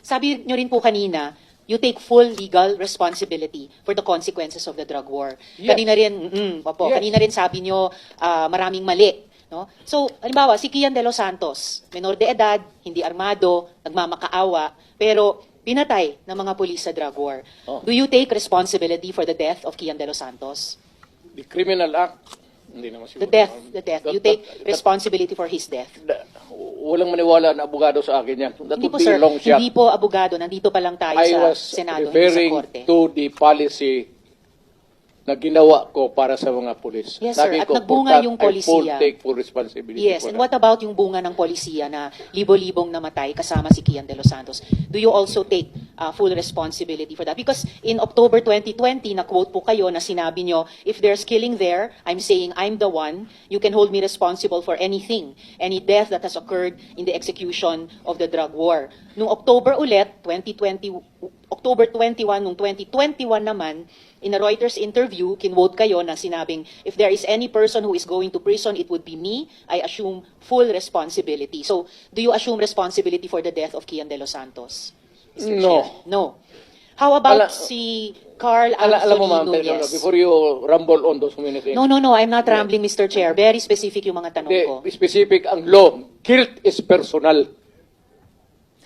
sabi nyo rin po kanina, you take full legal responsibility for the consequences of the drug war. Yes. Kanina rin, opo, Yes. kanina rin sabi nyo, maraming mali. No? So, halimbawa, si Kian de los Santos, menor de edad, hindi armado, nagmamakaawa, pero pinatay ng mga pulis sa drug war. Oh. Do you take responsibility for the death of Kian de los Santos? The criminal act, hindi naman siguro. The death. You take responsibility for his death. Walang maniwala na abogado sa akin yan. That Hindi would po, be sir. a long shot. Hindi po abogado. Nandito pa lang tayo I sa was Senado, hindi sa referring Korte. to the policy na ginawa ko para sa mga pulis. Yes, sir. Sabi At ko, nagbunga for that, yung I full polisiya. take full responsibility Yes, for and that. what about yung bunga ng polisiya na libo-libong namatay kasama si Kian de los Santos? Do you also take full responsibility for that? Because in October 2020, na-quote po kayo na sinabi nyo, if there's killing there, I'm saying I'm the one, you can hold me responsible for anything, any death that has occurred in the execution of the drug war. Noong October ulit, October 21, noong 2021 naman, in a Reuters interview, kinwote kayo na sinabing, if there is any person who is going to prison, it would be me. I assume full responsibility. So, do you assume responsibility for the death of Kian de los Santos? Mr. No. Chair? No. How about Ala- si Carl Alam mo, ma'am, Anthony Nunez? before you rumble on those many things, No, I'm not rambling, Mr. Chair. Very specific yung mga tanong ko. the specific ang law, guilt is personal.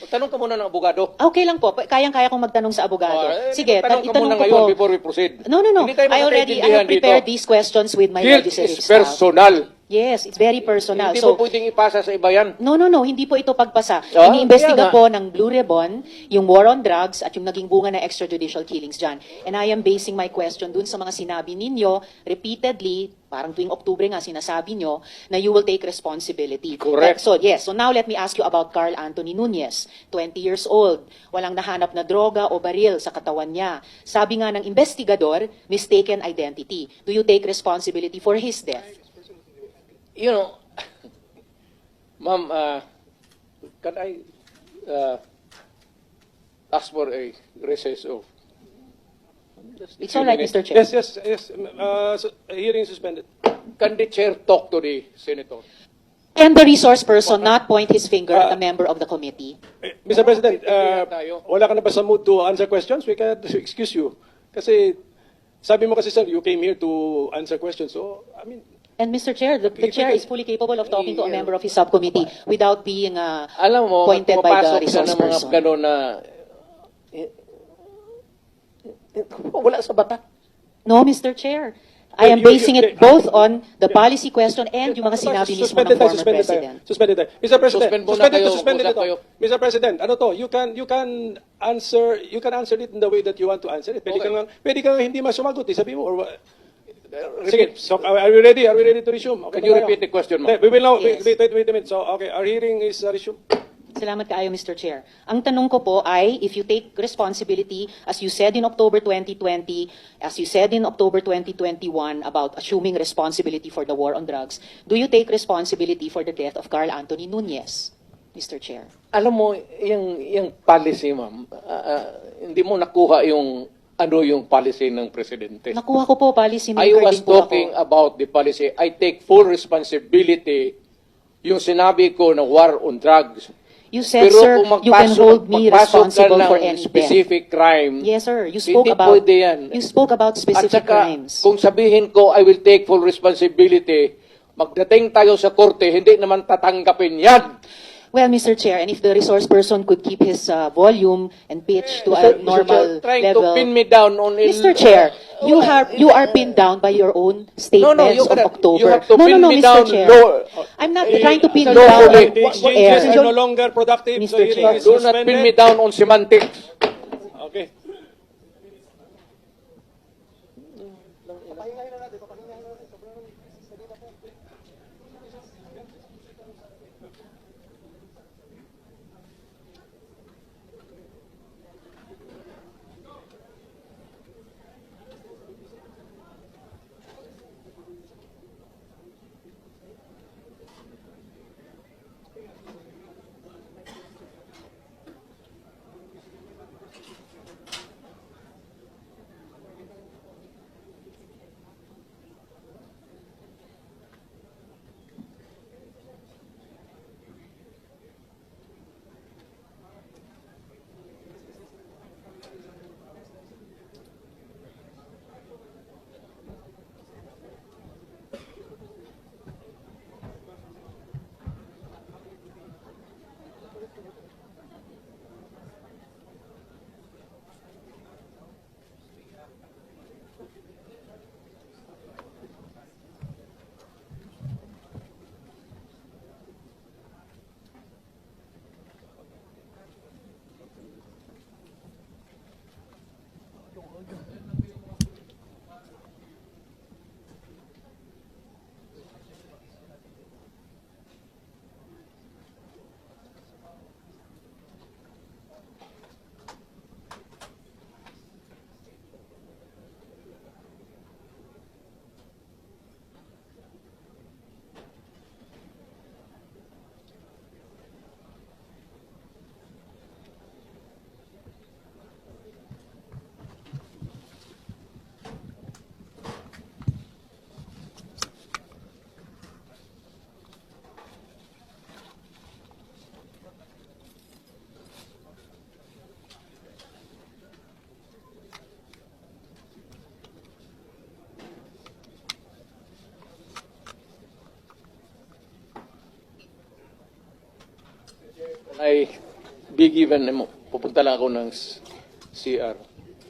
Tanong ka muna ng abogado. Okay lang po. Kayang-kaya kong magtanong sa abogado. Sige, tanong ka itanong muna ko ngayon po. before we proceed. No. Hindi tayo I magkakaintindihan have prepared dito. these questions with my Guilt legislative is staff. personal. Yes, it's very personal. Hindi So, mo pwedeng ipasa sa iba yan. no, hindi po ito pagpasa. Ah, Iniimbestiga kaya nga. po ng Blue Ribbon yung war on drugs at yung naging bunga na extrajudicial killings dyan. And I am basing my question dun sa mga sinabi ninyo repeatedly, parang tuwing Oktubre nga sinasabi nyo, na you will take responsibility. Correct. So, yes. So now let me ask you about Carl Anthony Nunez, 20 years old. Walang nahanap na droga o baril sa katawan niya. Sabi nga ng investigador, mistaken identity. Do you take responsibility for his death? You know, ma'am, can I ask for a recess of It's all right, Mr. Chair. Yes. Hearing suspended. Can the chair talk to the senator? Can the resource person not point his finger at a member of the committee? Mr. President, tayo. wala ka na ba sa mood to answer questions? We can excuse you. Kasi, sabi mo kasi, sir, you came here to answer questions. So, I mean, And Mr. Chair, the chair is fully capable of talking to a member of his subcommittee without being Alam mo, pointed by the pumapasok siya resource ng mga person. gano'n na wala sa bata. No, Mr. Chair. I am basing it both on the policy question and yung mga sinabi mismo ng former president. Suspended tayo. Mr. President, Suspend muna kayo, suspended usap ito. kayo. Mr. President, ano to? You can answer it in the way that you want to answer it. Pwede Okay. kang hindi masumagot, sabi mo, or Repeat. sige, so are we ready? Are we ready to resume? Okay, Can you tayo. repeat the question, Okay, ma'am? we will now, Yes. wait a minute. So, okay, our hearing is resumed. Salamat kaayo, Mr. Chair. Ang tanong ko po ay, if you take responsibility, as you said in October 2020, as you said in October 2021 about assuming responsibility for the war on drugs, do you take responsibility for the death of Carl Anthony Nunez, Mr. Chair? Alam mo, yung policy, ma'am, hindi mo nakuha yung policy ng presidente. Nakuha ko po, policy I maker was din po talking ako. about the policy. I take full responsibility yung sinabi ko na war on drugs. You said, sir, you can hold me responsible for any death. specific crime. Yes, sir. You spoke Hindi about pwede yan. You spoke about At specific saka, crimes. kung sabihin ko, I will take full responsibility, magdating tayo sa korte, hindi naman tatanggapin yan. Well, Mr. Chair, and if the resource person could keep his volume and pitch to a normal trying level. to pin me down on Mr. Chair, you are pinned down by your own statements you of cannot- October. you have to pin me Mr. down Chair. low. I'm not trying to pin you no, down wait. on The air. exchanges are no longer productive. Mr. So hearing Chair. is Do not pin me suspended. down on semantics. Okay. I be given mo? Pupunta lang ako ng CR.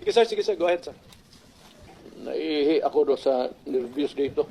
Sige sir, go ahead sir. Naihi ako do sa nervous dito.